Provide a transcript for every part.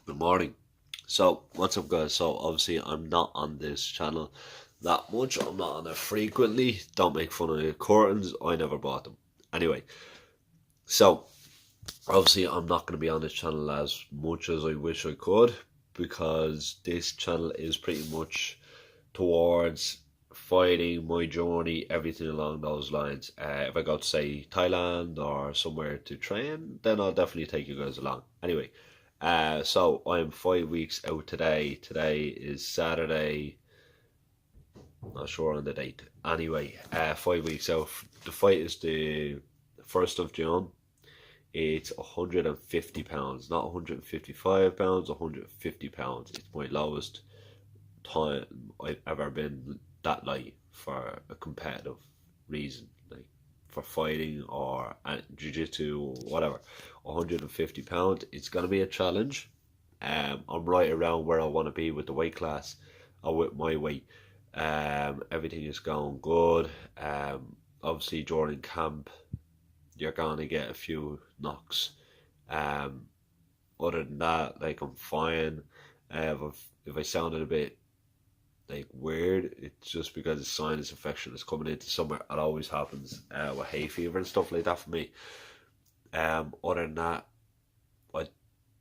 Good morning. So, what's up, guys? So, obviously, I'm not on this channel that much. I'm not on it frequently. Don't make fun of the curtains. I never bought them. Anyway, so obviously, I'm not going to be on this channel as much as I wish I could because this channel is pretty much towards fighting my journey, everything along those lines. If I go to say Thailand or somewhere to train, then I'll definitely take you guys along. Anyway, so I'm 5 weeks out today. Today is Saturday. Not sure on the date. Anyway, 5 weeks out. The fight is the 1st of June. It's £150, not £155, £150. It's my lowest time I've ever been that light for a competitive reason, like for fighting or jiu-jitsu or whatever. £150. It's gonna be a challenge. I'm right around where I want to be with the weight class or with my weight. Everything is going good. Obviously during camp you're gonna get a few knocks. Um, Other than that, like I'm fine. If I sounded a bit like weird, it's just because the sinus infection is coming into summer. It always happens with hay fever and stuff like that for me. Other than that, I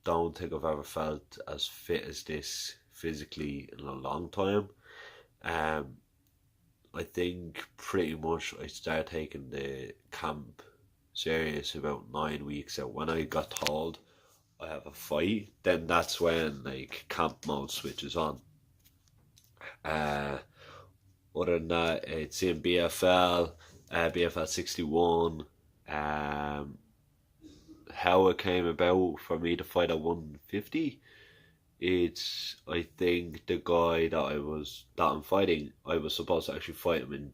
don't think I've ever felt as fit as this physically in a long time. Um, I think pretty much I started taking the camp serious about 9 weeks out. When I got told I have a fight, then that's when like camp mode switches on. Uh, Other than that, it's in BFL, BFL 61. Um, how it came about for me to fight at 150, it's I think the guy that I'm fighting, I was supposed to actually fight him in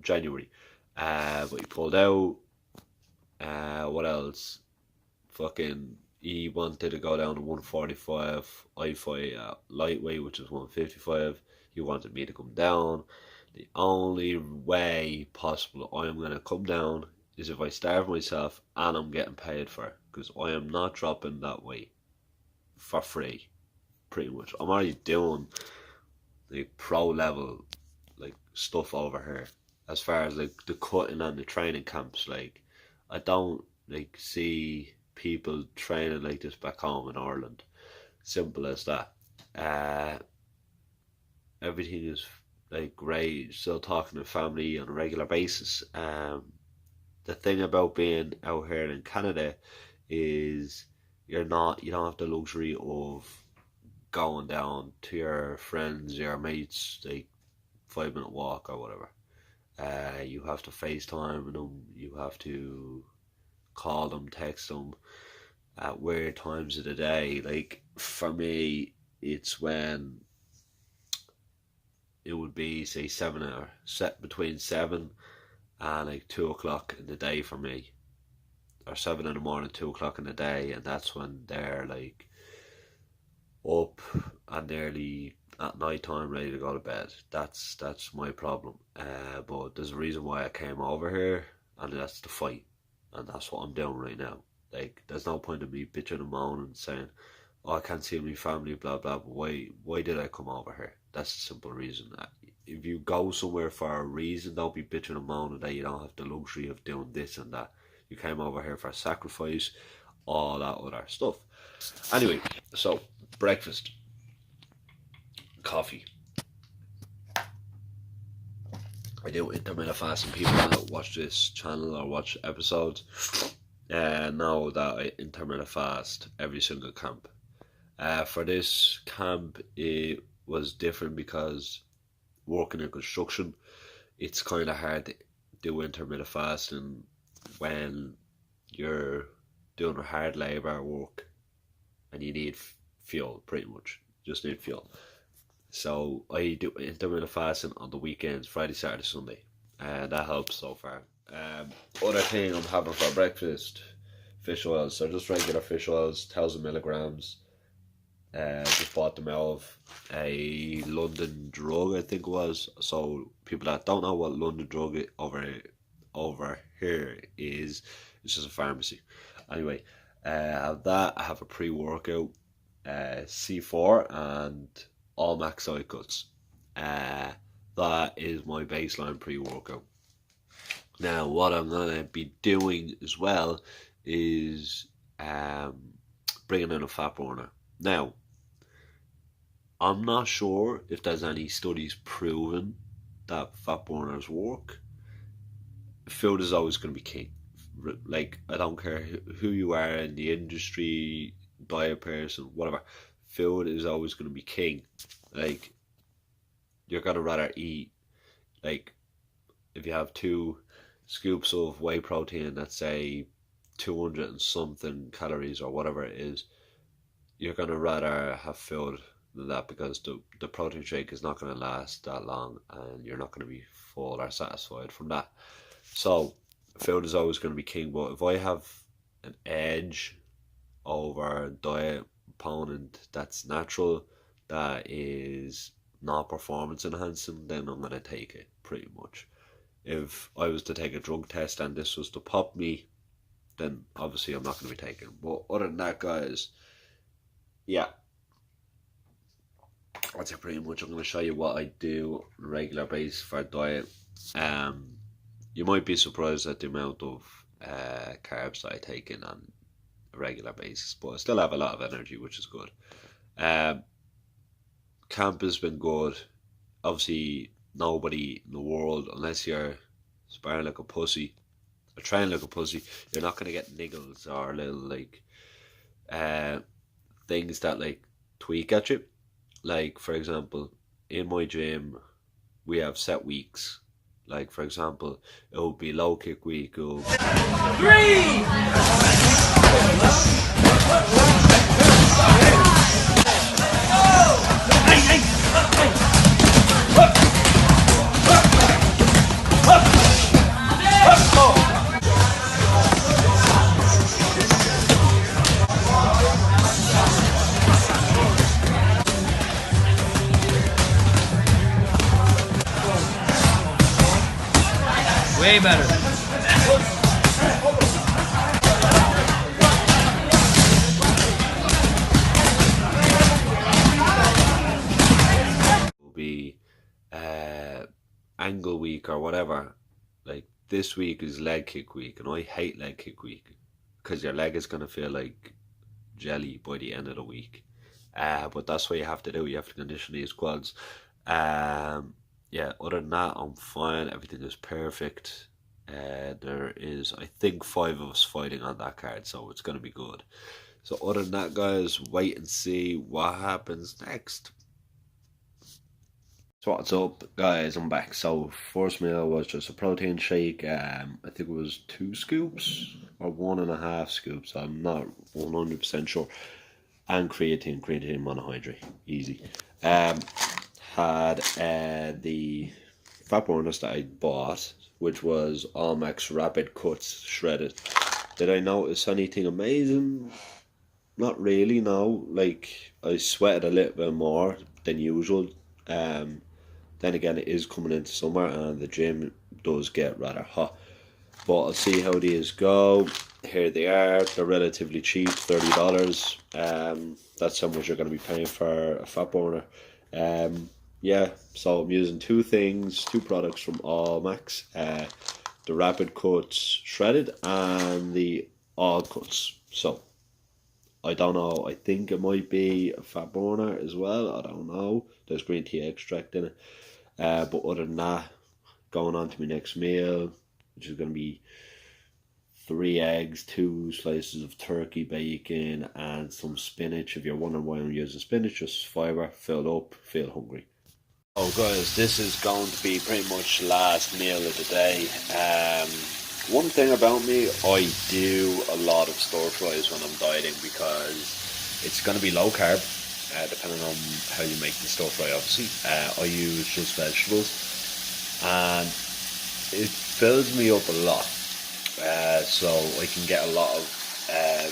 January, but he pulled out. What else? Fucking, he wanted to go down to 145. I fight at lightweight, which is 155. He wanted me to come down. The only way possible I'm gonna come down is if I starve myself and I'm getting paid for it, because I am not dropping that weight for free. Pretty much, I'm already doing the pro level like stuff over here. As far as like the cutting and the training camps, like I don't like see people training like this back home in Ireland. Simple as that. Uh, Everything is like great. Still talking to family on a regular basis. The thing about being out here in Canada is you don't have the luxury of going down to your friends, your mates, like 5 minute walk or whatever. You have to FaceTime them. You have to call them, text them at weird times of the day. Like for me, it's when it would be say 7 hour set between 7 and like 2 o'clock in the day for me, or 7 in the morning, 2 o'clock in the day, and that's when they're like up and nearly at night time ready to go to bed. That's my problem. But there's a reason why I came over here, and that's the fight, and that's what I'm doing right now. Like there's no point in me bitching and moaning and saying, "Oh, I can't see my family," blah blah. But why did I come over here? That's the simple reason. If you go somewhere for a reason, don't be bitching and moaning that you don't have the luxury of doing this and that. You came over here for sacrifice, all that other stuff. Anyway, so breakfast, coffee. I do intermittent fasting. People that watch this channel or watch episodes know that I intermittent fast every single camp. For this camp, it was different because working in construction, it's kind of hard to do intermittent fasting when you're doing hard labor work and you need fuel, pretty much. Just need fuel. So I do intermittent fasting on the weekends, Friday, Saturday, Sunday, and that helps so far. Other thing I'm having for breakfast, fish oils. So just regular fish oils, 1,000 milligrams. Just bought them out of a London Drug, I think it was. So people that don't know what London Drug over here is, it's just a pharmacy. Anyway, I have that. I have a pre workout. C4 and all max side cuts. That is my baseline pre-workout. Now, what I'm going to be doing as well is bringing in a fat burner. Now, I'm not sure if there's any studies proving that fat burners work. Food is always going to be king. Like, I don't care who you are in the industry, diet person, whatever. Food is always going to be king. Like, you're going to rather eat, like, if you have 2 scoops of whey protein, let's say 200 and something calories or whatever it is, you're going to rather have food than that, because the protein shake is not going to last that long and you're not going to be full or satisfied from that. So food is always going to be king, but if I have an edge over a diet opponent that's natural, that is not performance enhancing, then I'm going to take it pretty much. If I was to take a drug test and this was to pop me, then obviously I'm not going to be taking it. But other than that, guys, yeah, that's it pretty much. I'm going to show you what I do on a regular basis for a diet. You might be surprised at the amount of carbs that I take in on a regular basis, but I still have a lot of energy, which is good. Camp has been good. Obviously, nobody in the world, unless you're sparring like a pussy or training like a pussy, you're not going to get niggles or little like things that like tweak at you. Like, for example, in my gym, we have set weeks. Like, for example, it will be low kick week. It'll... 3! Way better. Will be angle week or whatever. Like, this week is leg kick week, and I hate leg kick week because your leg is going to feel like jelly by the end of the week. But that's what you have to do. You have to condition these quads. Yeah, other than that, I'm fine. Everything is perfect. There is, I think, 5 of us fighting on that card, so it's going to be good. So other than that, guys, wait and see what happens next. So what's up, guys? I'm back. So first meal was just a protein shake. I think it was 2 scoops or 1.5 scoops. I'm not 100% sure. And creatine monohydrate, easy. Had the fat burners that I bought, which was All Max Rapid Cuts shredded. Did I notice anything amazing? Not really, no. Like, I sweated a little bit more than usual. Then again, it is coming into summer and the gym does get rather hot. But I'll see how these go. Here they are. They're relatively cheap, $30. That's how much you're going to be paying for a fat burner. Yeah, so I'm using 2 products from All Max. The Rapid Cuts shredded and the All Cuts. So I don't know, I think it might be a fat burner as well. I don't know. There's green tea extract in it. But other than that, going on to my next meal, which is going to be 3 eggs, 2 slices of turkey bacon, and some spinach. If you're wondering why I'm using spinach, just fibre, fill up, feel hungry. Oh guys, this is going to be pretty much the last meal of the day. One thing about me, I do a lot of stir fries when I'm dieting because it's going to be low carb, depending on how you make the stir fry obviously. I use just vegetables and it fills me up a lot. So I can get a lot of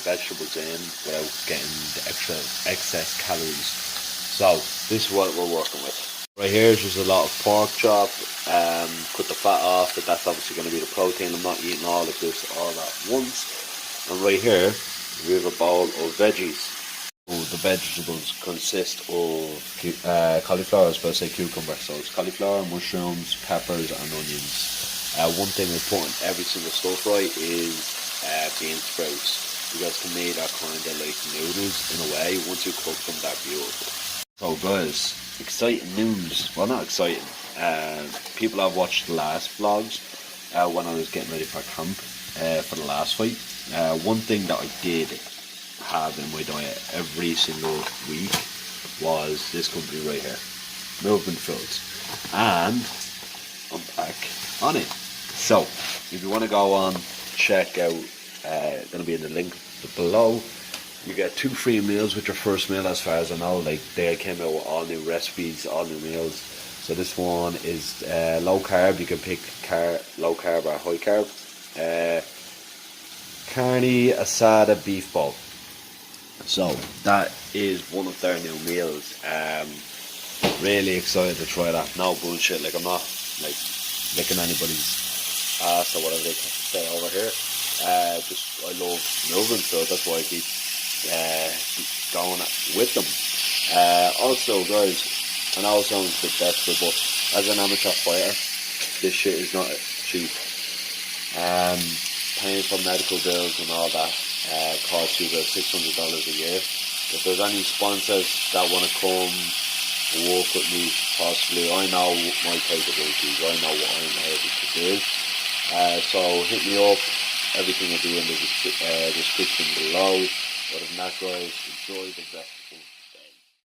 vegetables in without getting the excess calories. So this is what we're working with. Right here is just a lot of pork chop. Cut the fat off, but that's obviously going to be the protein. I'm not eating all of this all at once. And right here we have a bowl of veggies. The vegetables consist of cauliflower, I was supposed to say cucumber. So it's cauliflower, mushrooms, peppers, and onions. One thing we put in every single stir fry is bean sprouts, because to me they're kind of like noodles in a way. Once you cook them, they're beautiful. So guys, exciting news. Well, not exciting. People have watched the last vlogs when I was getting ready for camp for the last fight. One thing that I did have in my diet every single week was this company right here, Movement Foods, and I'm back on it. So if you want to go on, check out, gonna be in the link below. You get 2 free meals with your first meal, as far as I know. Like, they came out with all new recipes, all new meals. So this one is low carb. You can pick low carb or high carb. Carne asada beef bowl. So that is one of their new meals. Really excited to try that. No bullshit. Like, I'm not like licking anybody's ass or whatever they say over here. Just I love moving, so that's why I keep going with them. Also, guys, I know it sounds a bit desperate, but as an amateur fighter, this shit is not cheap. Paying for medical bills and all that costs you about $600 a year. If there's any sponsors that want to come work with me, possibly, I know my capabilities, I know what I'm able to do. So hit me up. Everything will be in the description below. But if not, guys, enjoy the best.